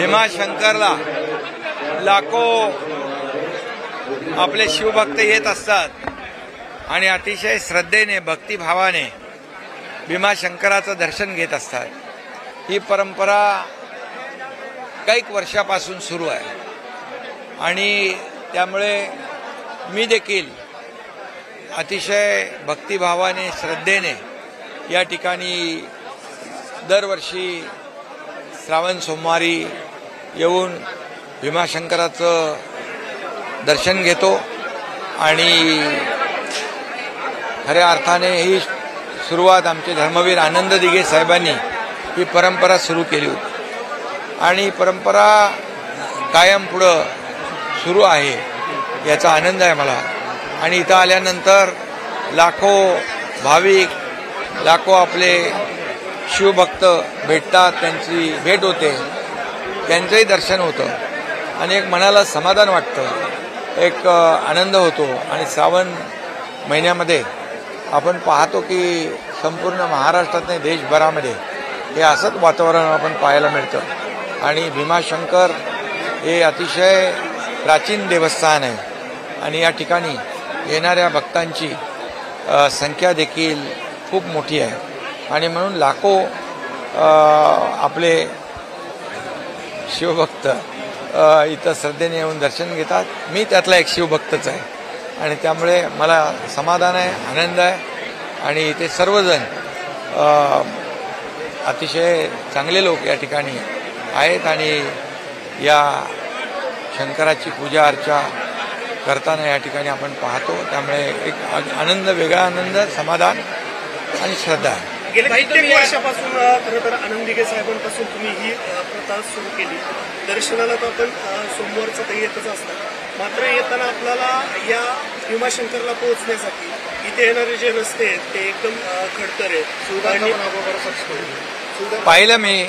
भीमाशंकरला लाखो आपले शिवभक्त येत असतात आणि अतिशय श्रद्धेने भक्तिभावाने भीमाशंकराचं दर्शन घेत असतात। ही परंपरा कैक वर्षापासून सुरू आहे आणि त्यामुळे मी देखील अतिशय भक्तिभावाने श्रद्धेने या ठिकाणी दरवर्षी श्रावण सोमवारी येऊन भीमाशंकराचं दर्शन घेतो आणि खऱ्या अर्थाने ही सुरुवात आमचे धर्मवीर आनंद दिघे साहेबांनी ही परंपरा सुरू केली होती आणि परंपरा कायम पुढं सुरू आहे याचा आनंद आहे मला। आणि इथं आल्यानंतर लाखो भाविक लाखो आपले शिवभक्त भेटतात, त्यांची भेट होते, त्यांचंही दर्शन होतं आणि एक मनाला समाधान वाटतं, एक आनंद होतो। आणि श्रावण महिन्यामध्ये आपण पाहतो की संपूर्ण महाराष्ट्रात नाही देशभरामध्ये हे असंच वातावरण आपण पाहायला मिळतं आणि भीमाशंकर हे अतिशय प्राचीन देवस्थान आहे आणि या ठिकाणी येणाऱ्या भक्तांची संख्या देखील खूप मोठी आहे आणि म्हणून लाखो आपले शिवभक्त इथं श्रद्धेने येऊन दर्शन घेतात। मी त्यातला एक शिवभक्तच आहे आणि त्यामुळे मला समाधान आहे, आनंद आहे आणि इथे सर्वजण अतिशय चांगले लोक या ठिकाणी आहेत आणि या शंकराची पूजा अर्चा करताना या ठिकाणी आपण पाहतो। त्यामुळे एक आनंद, वेगळा आनंद, समाधान आणि श्रद्धा आहे। गेल्या कित्येक वर्षापासून खरं तर आनंद दिघे साहेबांपासून तुम्ही ही प्रथा सुरू केली। दर्शनाला तर आपण सोमवारचं तर येतच असतात, मात्र येताना आपल्याला या भीमाशंकरला पोहोचण्यासाठी इथे येणारे जे रस्ते आहेत ते एकदम खडतर आहेत पाहिलं मी।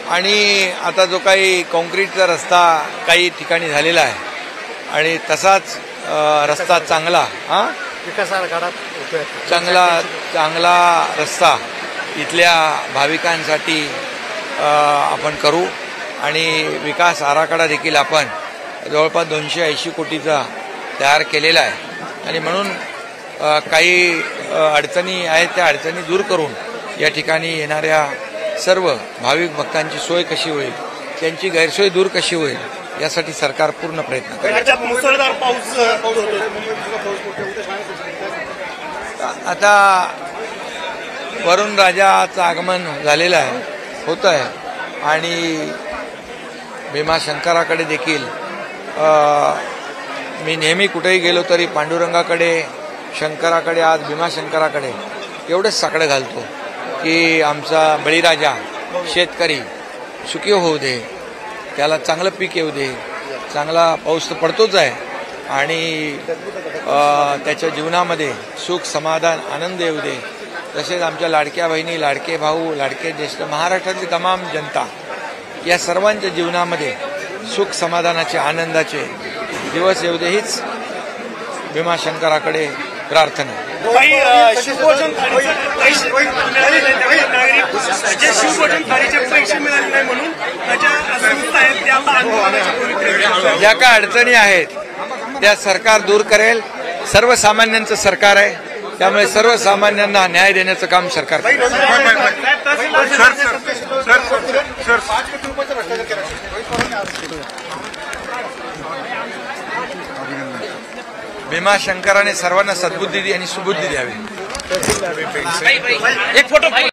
आणि आता जो काही कॉन्क्रीटचा रस्ता काही ठिकाणी झालेला आहे आणि तसाच रस्ता चांगला चांगला रस्ता इथल्या भाविकांसाठी आपण करू आणि विकास आराखडा देखील आपण जवळपास 280 कोटीचा तयार केलेला आहे आणि म्हणून काही अडचणी आहेत त्या अडचणी दूर करून या ठिकाणी येणाऱ्या सर्व भाविक भक्तांची सोय कशी होईल, त्यांची गैरसोय दूर कशी होईल यासाठी सरकार पूर्ण प्रयत्न करेल। मुसळधार पाऊस आता वरुण राजाचं आगमन झालेलं आहे, होत आहे आणि भीमाशंकराकडे देखील मी नेहमी कुठेही गेलो तरी पांडुरंगाकडे, शंकराकडे, आज भीमाशंकराकडे एवढंच साकडं घालतो की आमचा बळीराजा शेतकरी सुखी होऊ दे, त्याला चांगलं पीक येऊ दे, चांगला पाऊस तर पडतोच आहे आणि त्याच्या जीवनामध्ये सुख, समाधान, आनंद येऊ दे। तसेच आमच्या लाडक्या बहिणी, लाडके भाऊ, लाडके ज्येष्ठ महाराष्ट्रातली तमाम जनता या सर्वांच्या जीवनामध्ये सुख, समाधानाचे, आनंदाचे दिवस येऊ दे हीच भीमाशंकराकडे प्रार्थना। शिवभोजन थाळीचे पैसे मिळाले नाही म्हणून ज्या काय अडचणी आहेत त्या सरकार दूर करेल। सर्वसामान्यांचं सरकार आहे, त्यामुळे सर्वसामान्यांना न्याय देण्याचं काम सरकार करेल। भीमाशंकराने सर्वांना सद्बुद्धी आणि सुबुद्धी द्यावी।